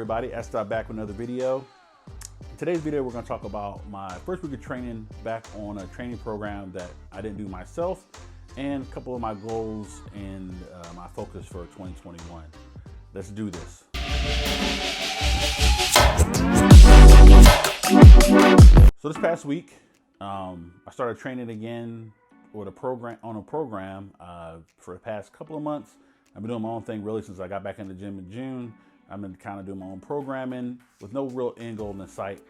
everybody? Esther back with another video. In today's video, we're going to talk about my first week of training back on a training program that I didn't do myself, and a couple of my goals and my focus for 2021. Let's do this. So this past week, I started training again with a program for the past couple of months. I've been doing my own thing really since I got back in the gym in June. I've been kind of doing my own programming with no real end goal in sight.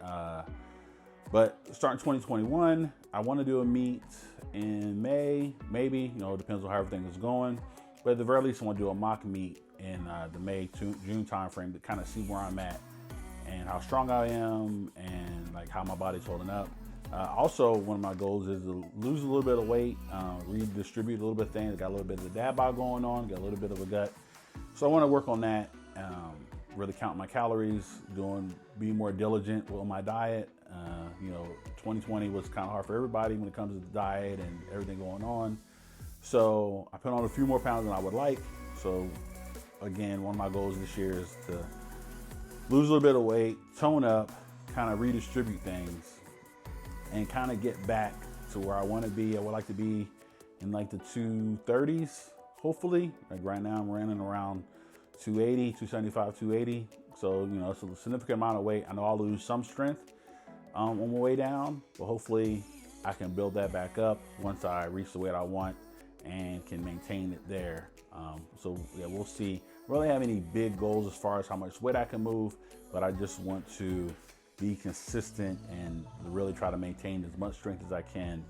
But starting 2021, I want to do a meet in May, maybe, it depends on how everything is going. But at the very least, I want to do a mock meet in the May to June timeframe to kind of see where I'm at and how strong I am and like how my body's holding up. Also, one of my goals is to lose a little bit of weight, redistribute a little bit of things. Got a little bit of the dad bod going on, got a little bit of a gut. So I want to work on that, really count my calories, being more diligent with my diet. 2020 was kind of hard for everybody when it comes to the diet and everything going on. So I put on a few more pounds than I would like. So again, one of my goals this year is to lose a little bit of weight, tone up, kind of redistribute things, and kind of get back to where I want to be. I would like to be in like the 230s, hopefully. Like right now I'm running around 280, 275, 280. So, it's a significant amount of weight. I know I'll lose some strength on my way down, but hopefully I can build that back up once I reach the weight I want and can maintain it there. So yeah, we'll see. I don't really have any big goals as far as how much weight I can move, but I just want to be consistent and really try to maintain as much strength as I can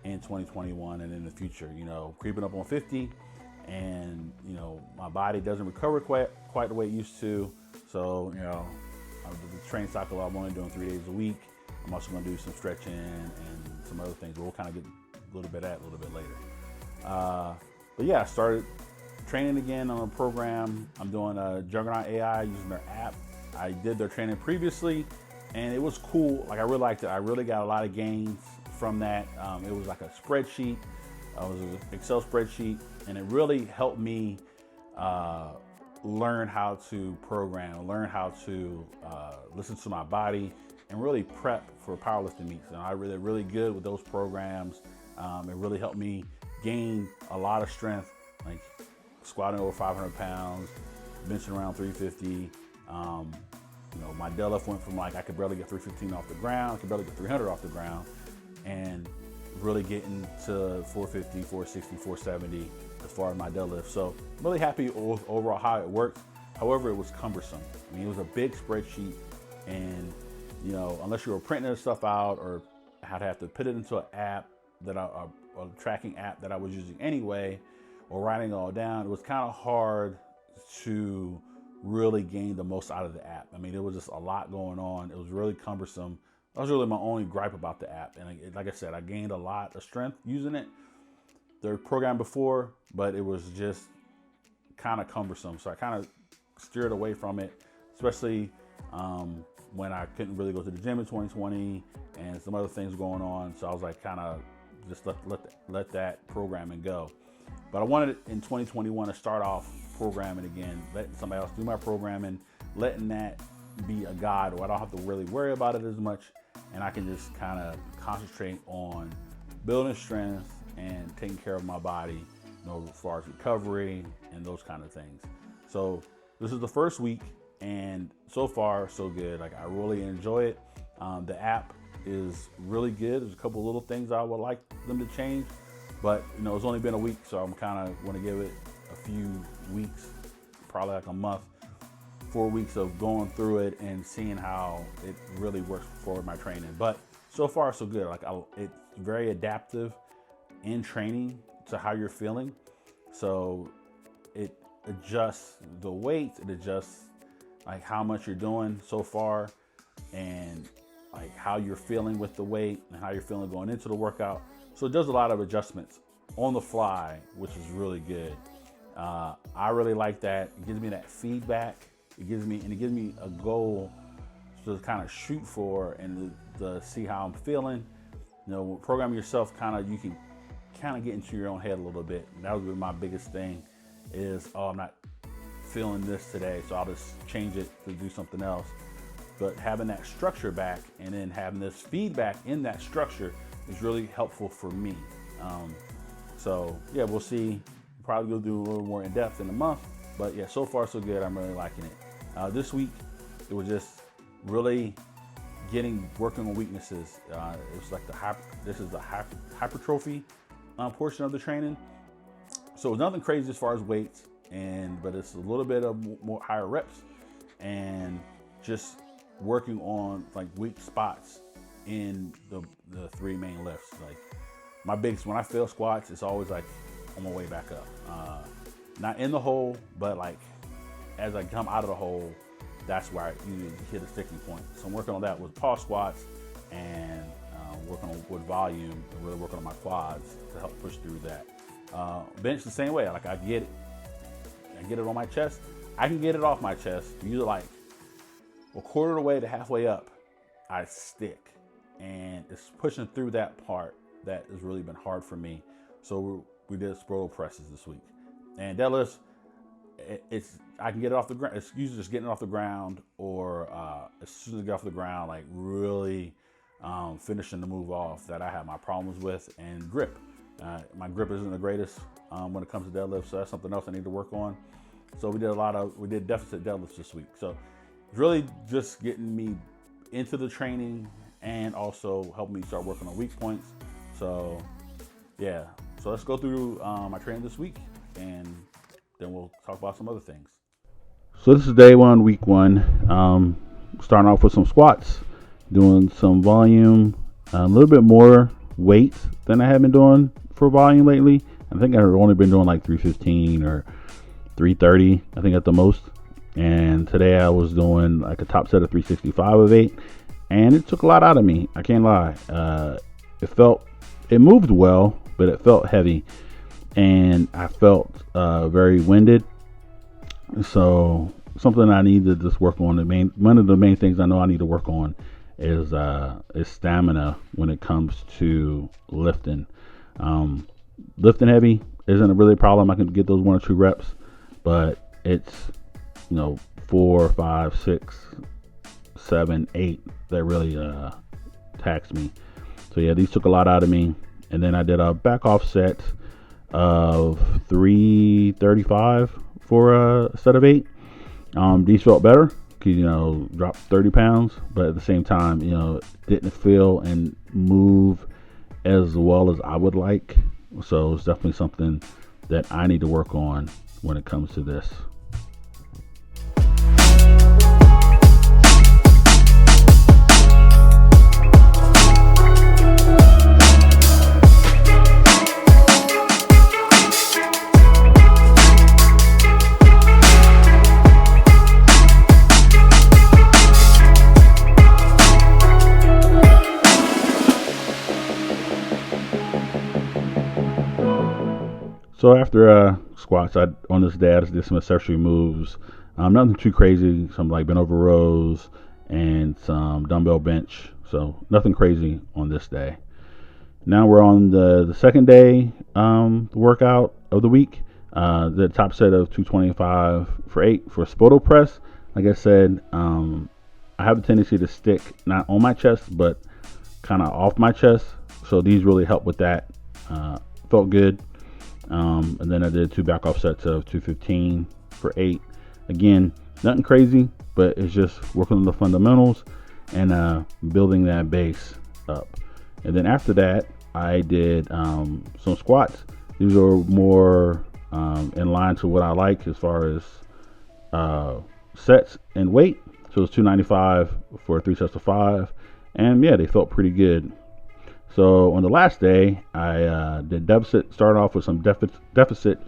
in 2021 and in the future. Creeping up on 50, and my body doesn't recover quite the way it used to. So the training cycle I'm only doing 3 days a week. I'm also going to do some stretching and some other things, but we'll kind of get a little bit later. But yeah, I started training again on a program. I'm doing JuggernautAI using their app. I did their training previously, and it was cool. Like, I really liked it. I really got a lot of gains from that. It was like a spreadsheet. It was an Excel spreadsheet, and it really helped me learn how to program, learn how to listen to my body, and really prep for powerlifting meets. And I really good with those programs. It really helped me gain a lot of strength, like squatting over 500 pounds, benching around 350. My deadlift went from I could barely get 315 off the ground, I could barely get 300 off the ground, and really getting to 450, 460, 470 as far as my deadlift. So I'm really happy overall how it worked. However, it was cumbersome. It was a big spreadsheet, and unless you were printing this stuff out or I'd have to put it into an app a tracking app that I was using anyway, or writing it all down, it was kind of hard to really gain the most out of the app. There was just a lot going on. It was really cumbersome. That was really my only gripe about the app. And like I said, I gained a lot of strength using it. The program before, but it was just kind of cumbersome. So I kind of steered away from it, especially when I couldn't really go to the gym in 2020 and some other things going on. So I was like, kind of just let that programming go. But I wanted in 2021 to start off programming again, letting somebody else do my programming, letting that be a guide where I don't have to really worry about it as much, and I can just kind of concentrate on building strength and taking care of my body, as far as recovery and those kind of things. So this is the first week, and so far so good. I really enjoy it. The app is really good. There's a couple little things I would like them to change, but it's only been a week, so I'm kind of want to give it a few weeks, probably like a month, 4 weeks of going through it and seeing how it really works for my training. But so far so good. It's very adaptive in training to how you're feeling. So it adjusts the weight, it adjusts how much you're doing so far, and how you're feeling with the weight and how you're feeling going into the workout. So it does a lot of adjustments on the fly, which is really good. I really like that. It gives me that feedback. It gives me a goal to kind of shoot for and to see how I'm feeling. Programming yourself, you can kind of get into your own head a little bit. And that was my biggest thing is, I'm not feeling this today, so I'll just change it to do something else. But having that structure back and then having this feedback in that structure is really helpful for me. So yeah, we'll see. Probably go do a little more in depth in a month, but yeah, so far so good. I'm really liking it. This week, it was just really working on weaknesses. It was like this is the hypertrophy portion of the training. So it's nothing crazy as far as weights, but it's a little bit of more higher reps and just working on like weak spots in the three main lifts. Like my biggest, when I fail squats, it's always like on my way back up. Not in the hole, but like as I come out of the hole, that's where I hit a sticking point. So I'm working on that with pause squats and working on with volume and really working on my quads to help push through that. Bench the same way. Like I get it on my chest. I can get it off my chest. Usually like a quarter of the way to halfway up, I stick, and it's pushing through that part that has really been hard for me. So we did scroll presses this week, and deadlifts. I can get it off the ground. It's usually just getting it off the ground, or as soon as I get off the ground, like really finishing the move off that I have my problems with, and grip. My grip isn't the greatest when it comes to deadlifts, so that's something else I need to work on. So we did deficit deadlifts this week. So it's really just getting me into the training and also helping me start working on weak points. So yeah, so let's go through my training this week, and then we'll talk about some other things. So this is day one, week one. Starting off with some squats, doing some volume, a little bit more weight than I have been doing for volume lately. I think I've only been doing like 315 or 330, I think at the most. And today I was doing like a top set of 365 of 8, and it took a lot out of me. I can't lie. It moved well, but it felt heavy, and I felt very winded. So something I need to just work on. One of the main things I know I need to work on is stamina when it comes to lifting. Lifting heavy isn't really a problem. I can get those 1 or 2 reps, but it's 4, 5, 6, 7, 8 that really taxed me. So yeah, these took a lot out of me. And then I did a back off set of 335 for a set of 8. These felt better because dropped 30 pounds, but at the same time, didn't feel and move as well as I would like. So it's definitely something that I need to work on when it comes to this. So after squats, on this day I just did some accessory moves. Nothing too crazy. Some like bent over rows and some dumbbell bench. So nothing crazy on this day. Now we're on the second day workout of the week. The top set of 225 for 8 for Spoto press. Like I said, I have a tendency to stick not on my chest but kind of off my chest. So these really help with that. Felt good. And then I did 2 back off sets of 215 for 8. Again, nothing crazy, but it's just working on the fundamentals and building that base up. And then after that, I did some squats. These are more in line to what I like as far as sets and weight. So it's 295 for 3 sets of 5. And yeah, they felt pretty good. So on the last day, I did deficit. Started off with some deficit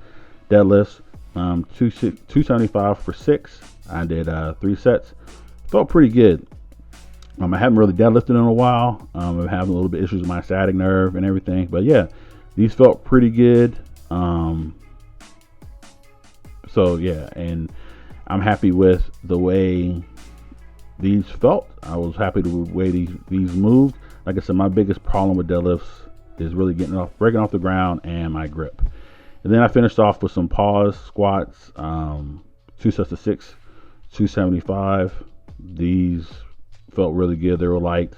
deadlifts, 275 for 6. I did 3 sets. Felt pretty good. I haven't really deadlifted in a while. I'm having a little bit issues with my sciatic nerve and everything. But yeah, these felt pretty good. So yeah, and I'm happy with the way these felt. I was happy with the way these moved. Like I said, my biggest problem with deadlifts is really breaking off the ground and my grip. And then I finished off with some pause squats, 2 sets of 6, 275. These felt really good. They were light.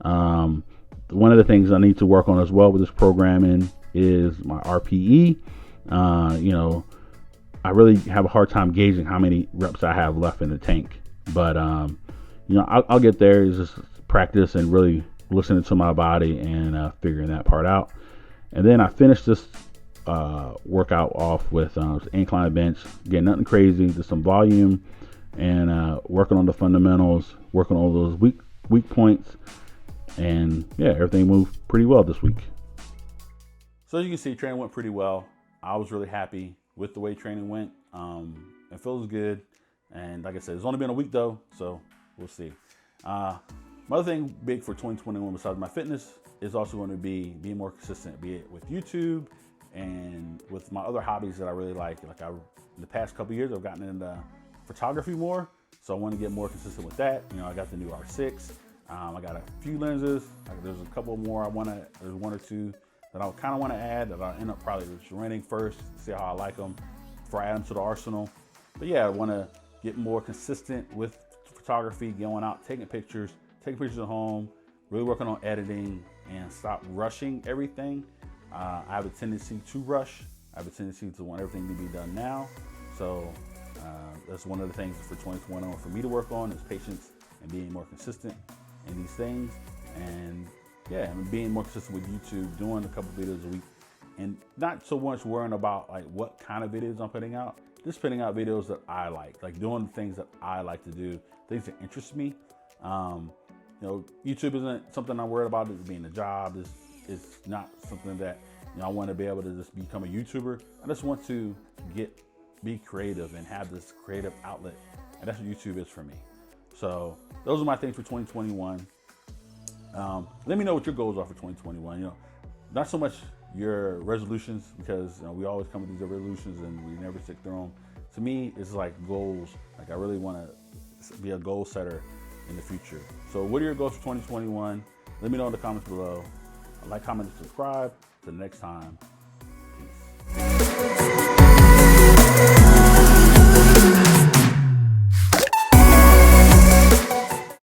One of the things I need to work on as well with this programming is my RPE. You know, I really have a hard time gauging how many reps I have left in the tank. But, you know, I'll get there. It's just practice and really listening to my body and figuring that part out. And then I finished this workout off with incline bench. Again, nothing crazy, just some volume and working on the fundamentals, working on those weak points. And yeah, everything moved pretty well this week. So as you can see, training went pretty well. I was really happy with the way training went. It feels good. And like I said, it's only been a week though, so we'll see. Another thing big for 2021 besides my fitness is also going to be being more consistent, be it with YouTube and with my other hobbies that I really like. In the past couple of years, I've gotten into photography more, so I want to get more consistent with that. You know, I got the new R6. I got a few lenses. There's a couple more there's one or two that I kind of want to add that I'll end up probably just renting first, see how I like them before I add them to the arsenal. But yeah, I want to get more consistent with photography, going out, taking pictures at home, really working on editing and stop rushing everything. I have a tendency to rush. I have a tendency to want everything to be done now. So that's one of the things for 2021 for me to work on is patience and being more consistent in these things. And yeah, and being more consistent with YouTube, doing a couple videos a week, and not so much worrying about like what kind of videos I'm putting out, just putting out videos that I like doing the things that I like to do, things that interest me. You know, YouTube isn't something I'm worried about it being a job. It's not something that, you know, I want to be able to just become a YouTuber. I just want to be creative and have this creative outlet, and that's what YouTube is for me. So those are my things for 2021. Let me know what your goals are for 2021. You know, not so much your resolutions, because you know, we always come with these resolutions and we never stick through them. To me, it's like goals. Like I really want to be a goal setter in the future. So what are your goals for 2021? Let me know in the comments below. Like, comment, and subscribe. Till next time.